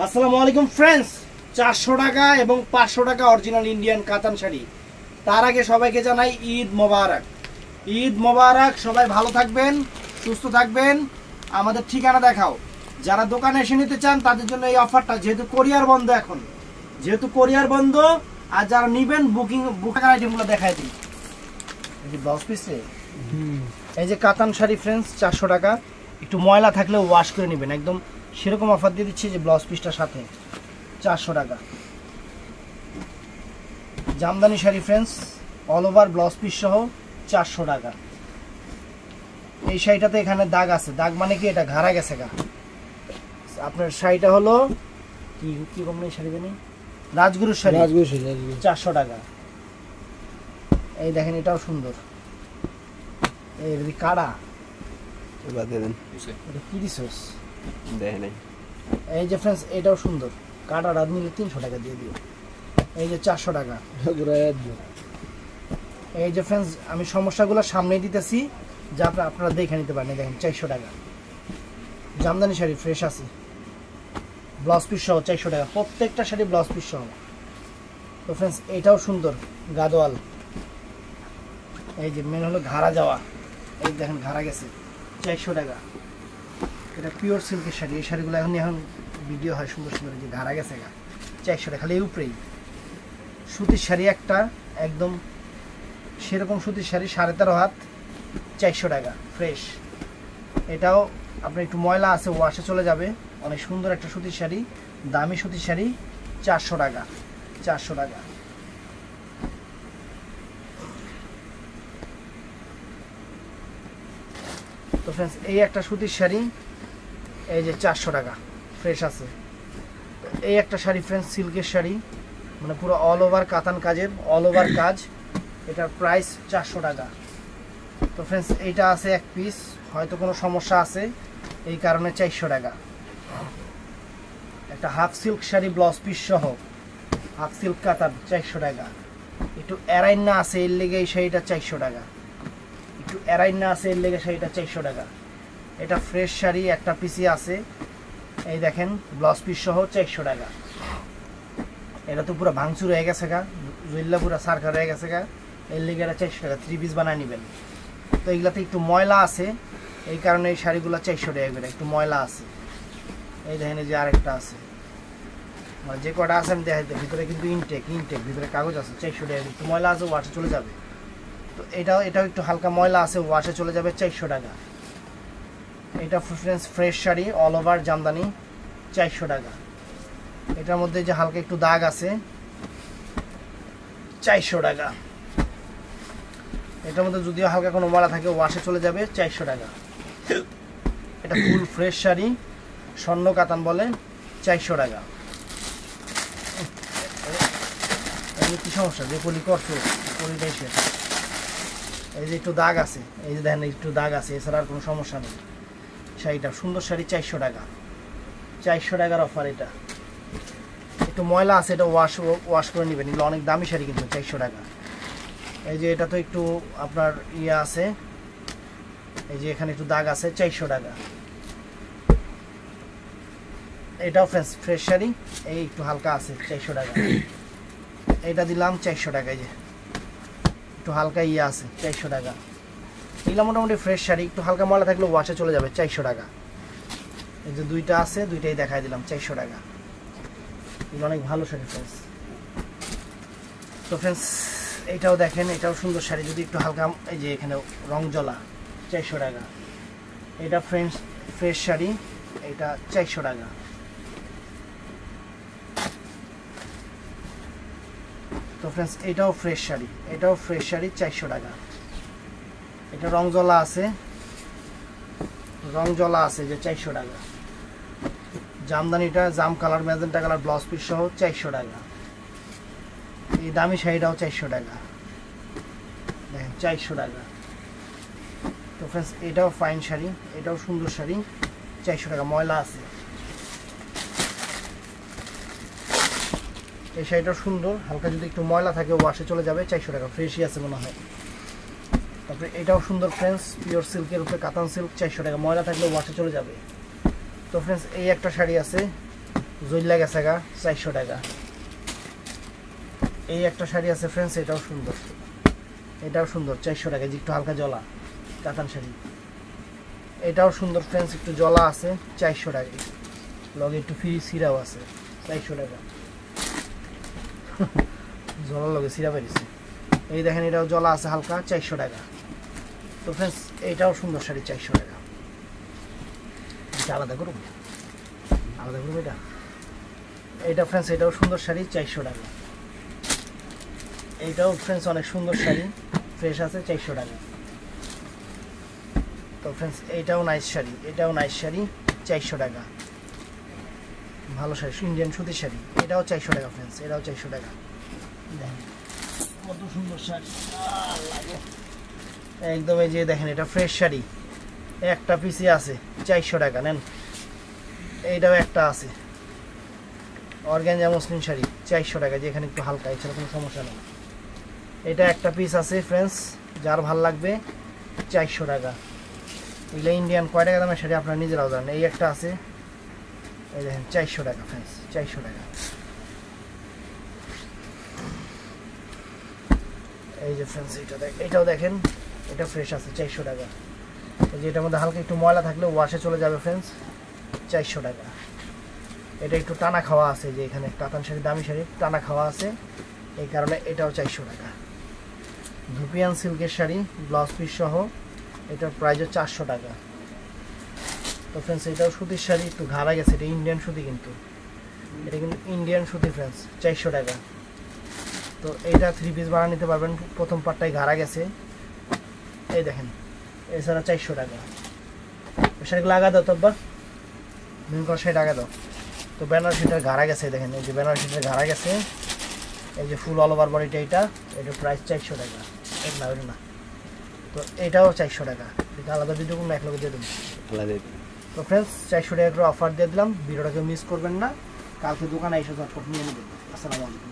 আসসালামু আলাইকুম ফ্রেন্ডস, 400 টাকা এবং 500 টাকা অরিজিনাল ইন্ডিয়ান কাতান শাড়ি। তার আগে সবাইকে জানাই ঈদ মোবারক। ঈদ মোবারক। সবাই ভালো থাকবেন, সুস্থ থাকবেন। আমাদের ঠিকানা দেখাও। যারা দোকানে এসে নিতে চান তাদের জন্য এই অফারটা, যেহেতু কোরিয়ার বন্ধ এখন, আর যারা নিবেন বুকিং আইটেমগুলো দেখায় দিই। এই যে ব্লাউজ পিস, এই যে কাতান শাড়ি ফ্রেন্ডস 400 টাকা। একটু ময়লা থাকলে ওয়াশ করে নেবেন, একদম সেরকম অফার দিয়ে দিচ্ছি। যে ব্লাউজ পিসটার সাথে 400 টাকা। Jamdani sari friends all over blouse piece সহ 400 টাকা। এই শাড়িটাতে এখানে দাগ আছে, দাগ মানে কি এটা ঘাড়া গেছে গা। আপনার শাড়িটা হলো কি কি কোম্পানির শাড়ি জানি, রাজগুরুর শাড়ি, 400 টাকা। এই দেখেন এটাও সুন্দর, এই কাড়া কি দিছস দেখেন। এই যে ফ্রেন্ডস এটাও সুন্দর, কাটা রাত নিলে 300 টাকা দিয়ে দিও। এই যে 400 টাকা। এই যে ফ্রেন্ডস আমি সমস্যাগুলো সামনে দিতেছি, যা আপনারা দেখে নিতে পারেন। দেখেন 400 টাকা। জামদানি শাড়ি ফ্রেশ আছে, ব্লাউজ পিস সহ 400 টাকা। প্রত্যেকটা শাড়ি ব্লাউজ পিস সহ। তো ফ্রেন্ডস এটাও সুন্দর, গাদোয়াল। এই যে মেন হলো ঘাড়া যাওয়া, এই দেখেন ঘাড়া গেছে, 400 টাকা। এটা পিওর সিল্কের শাড়ি। এই শাড়িগুলো এখন ভিডিও হয় সুন্দর সুন্দর, যে ঘাড়া গেছে গা, 400 টাকা। খালি এর উপরেই সুতির শাড়ি একটা, একদম সেরকম সুতির শাড়ি 13.5 হাত, 400 টাকা ফ্রেশ। এটাও আপনার একটু ময়লা আছে, ওয়াশে চলে যাবে। অনেক সুন্দর একটা সুতির শাড়ি, দামি সুতির শাড়ি, 400 টাকা। 400 টাকা। তো ফ্রেন্ডস এই একটা সুতির শাড়ি, এই যে 400 টাকা ফ্রেশ আছে। এই একটা শাড়ি ফ্রেন্ডস সিল্কের শাড়ি, মানে পুরো অল ওভার কাতান কাজের, অল ওভার কাজ। এটার প্রাইস 400 টাকা। তো ফ্রেন্ডস এইটা আছে এক পিস, হয়তো কোনো সমস্যা আছে এই কারণে 400 টাকা। একটা half silk sari blouse piece সহ, হাফ সিল্ক কাতান, 400 টাকা। একটু এরাইন্না আছে এর লেগে এই শাড়িটা 400 টাকা। একটু এরাইন্না আছে এর লেগে শাড়িটা 400 টাকা। এটা ফ্রেশ শাড়ি, একটা পিসি আছে। এই দেখেন ব্লাউজ পিস সহ 400 টাকা। এটা তো পুরো ভাঙচুর হয়ে গেছে গা, জুইল্লা পুরো সারকার হয়ে গেছে গা, এর লেগে এটা 400 টাকা। 3 পিস বানায় নেবেন। তো এইগুলাতে একটু ময়লা আছে, এই কারণে এই শাড়িগুলো 400 টাকা করে, একটু ময়লা আছে। এই দেখেন এই যে আরেকটা আছে, মানে যে কটা আছে আমি দেখাই, ভিতরে কিন্তু ইনটেক ভিতরে কাগজ আছে, 400 টাকা। একটু ময়লা আছে, ওয়াশে চলে যাবে। তো এটাও একটু হালকা ময়লা আছে, ওয়াশে চলে যাবে, 400 টাকা। এটা fresh sari all over Jamdani, 400 টাকা। এটার মধ্যে যে হালকা একটু দাগ আছে, 400 টাকা। এটার মধ্যে যদিও হালকা কোনো ময়লা থাকে, ওয়াশে চলে যাবে, 400 টাকা। এটা ফুল ফ্রেশ শাড়ি, স্বর্ণ কাতান বলে, 400 টাকা। কি সমস্যা, যে পলি করছো পলিটাই শেষ। এই যে একটু দাগ আছে, এই যে দেখেন একটু দাগ আছে, এছাড়া আর কোনো সমস্যা নেই। শাড়িটা সুন্দর শাড়ি, 400 টাকা। 400 টাকার অফার। এটা একটু ময়লা আছে, এটা ওয়াশ করে নেবেন। এগুলো অনেক দামি শাড়ি কিন্তু, 400 টাকা। এই যে এটা তো একটু আপনার ইয়ে আছে, এই যে এখানে একটু দাগ আছে, 400 টাকা। এটাও ফ্রেশ শাড়ি, এই একটু হালকা আছে, 400 টাকা। এটা দিলাম 400 টাকা। এই যে একটু হালকা ইয়ে আছে, 400 টাকা। এগুলো মোটামুটি ফ্রেশ শাড়ি, একটু হালকা ময়লা থাকলে ওয়াশে চলে যাবে, 400 টাকা। এই যে দুইটা আছে, দুইটাই দেখাই দিলাম, 400 টাকা। এগুলো অনেক ভালো শাড়ি ফ্রেন্ডস। তো ফ্রেন্ডস এটাও দেখেন, এটাও সুন্দর শাড়ি, যদি একটু হালকা, এই যে এখানে রং জ্বলা, 400 টাকা। এটা ফ্রেশ শাড়ি, এটা 400 টাকা। তো ফ্রেন্ডস এটাও ফ্রেশ শাড়ি, 400 টাকা। এটা রং জ্বলা আছে, যে 400 টাকা। জামদানিটা জাম colour, magenta colour, blouse piece সহ 400 টাকা। এই দামি শাড়িটাও 400 টাকা, দেখেন 400 টাকা। তো ফ্রেন্ডস এটাও ফাইন শাড়ি, এটাও সুন্দর শাড়ি, 400 টাকা। ময়লা আছে, এই শাড়িটাও সুন্দর, হালকা যদি একটু ময়লা থাকে ওয়াশে চলে যাবে, 400 টাকা। ফ্রেশই আছে মনে হয়। তারপরে এটাও সুন্দর ফ্রেন্ডস, পিওর সিল্কের উপরে কাতান সিল্ক, 400 টাকা। ময়লা থাকলে ওয়াশে চলে যাবে। তো ফ্রেন্ডস এই একটা শাড়ি আছে, জইলা গেছে গা 400 টাকা। এই একটা শাড়ি আছে ফ্রেন্ডস, এটাও সুন্দর, এটাও সুন্দর 400 টাকা, যে একটু হালকা জলা কাতান শাড়ি। এটাও সুন্দর ফ্রেন্ডস, একটু জলা আছে 400 টাকা, লগে একটু ফ্রি সিরাও আছে 400 টাকা। জলা লগে সিরা বেরিয়েছে। এই দেখেন এটাও জলা আছে হালকা 400 টাকা। তো ফ্রেন্ডস এইটাও সুন্দর শাড়ি 400 টাকা। এটা আলাদা করুন, আলাদা করুন এটা। এইটা ফ্রেন্ডস এটাও সুন্দর শাড়ি 400 টাকা। এইটাও ফ্রেন্ডস অনেক সুন্দর শাড়ি, ফ্রেশ আছে 400 টাকা। তো ফ্রেন্ডস এইটাও নাইস শাড়ি, এটাও নাইস শাড়ি 400 টাকা, ভালো শাড়ি, ইন্ডিয়ান সুতির শাড়ি। এটাও 400 টাকা ফ্রেন্ডস, এটাও 400 টাকা। দেখেন কত সুন্দর শাড়ি, একদম এই যে দেখেন এটা ফ্রেশ শাড়ি, একটা পিসি আছে 400 টাকা নেন। এইটাও একটা আছে অর্গানজা মসলিন শাড়ি 400 টাকা, যেখানে একটু হালকা, এছাড়া কোনো সমস্যা নেই। এটা একটা পিস আছে ফ্রেন্ডস, যার ভাল লাগবে 400 টাকা। এগুলো ইন্ডিয়ান কয় টাকা দামের শাড়ি আপনারা নিজেরাও জানেন। এই একটা আছে, এই দেখেন 400 টাকা ফ্রেন্ডস, 400 টাকা। এই যে ফ্রেন্ডস এটাও দেখেন, এটা ফ্রেশ আছে 400 টাকা। এই যে এটার মধ্যে হালকা একটু ময়লা থাকলে ওয়াশে চলে যাবে ফ্রেন্ডস, 400 টাকা। এটা একটু টানা খাওয়া আছে, যে এখানে কাতান শাড়ি, দামি শাড়ি টানা খাওয়া আছে, এই কারণে এটাও 400 টাকা। ধুপিয়ান সিল্কের শাড়ি ব্লাউজ পিস সহ, এটার প্রাইসও 400 টাকা। তো ফ্রেন্ডস এটাও সুতির শাড়ি, একটু ঘাড়া গেছে, এটা ইন্ডিয়ান সুতি, কিন্তু এটা কিন্তু ইন্ডিয়ান সুতি ফ্রেন্ডস, 400 টাকা। তো এইটা 3 পিস বানা নিতে পারবেন, প্রথম পার্টটাই ঘাড়া গেছে, এই দেখেন। এছাড়া 400 টাকা। শাড়িগুলো আগা দাও, তব্বা বিভিন্ন করে শাড়ি আগা দাও। তো বেনারসিটার ঘাড়া গেছে, দেখেন এই যে বেনারসিটার ঘাড়া গেছে, এই যে ফুল অল ওভার বডিটা, এটার প্রাইস 400 টাকা। না ওইটা না, তো এটাও 400 টাকা। এটা আলাদা ভিডিও করুন, এক লোক দিয়ে দেবেন। তো ফ্রেন্ডস 400 টাকা করে অফার দিয়ে দিলাম, ভিডিওটাকে মিস করবেন না, কালকে দোকানে এসে ঝটপট নিয়ে নেবেন। আসসালামু আলাইকুম।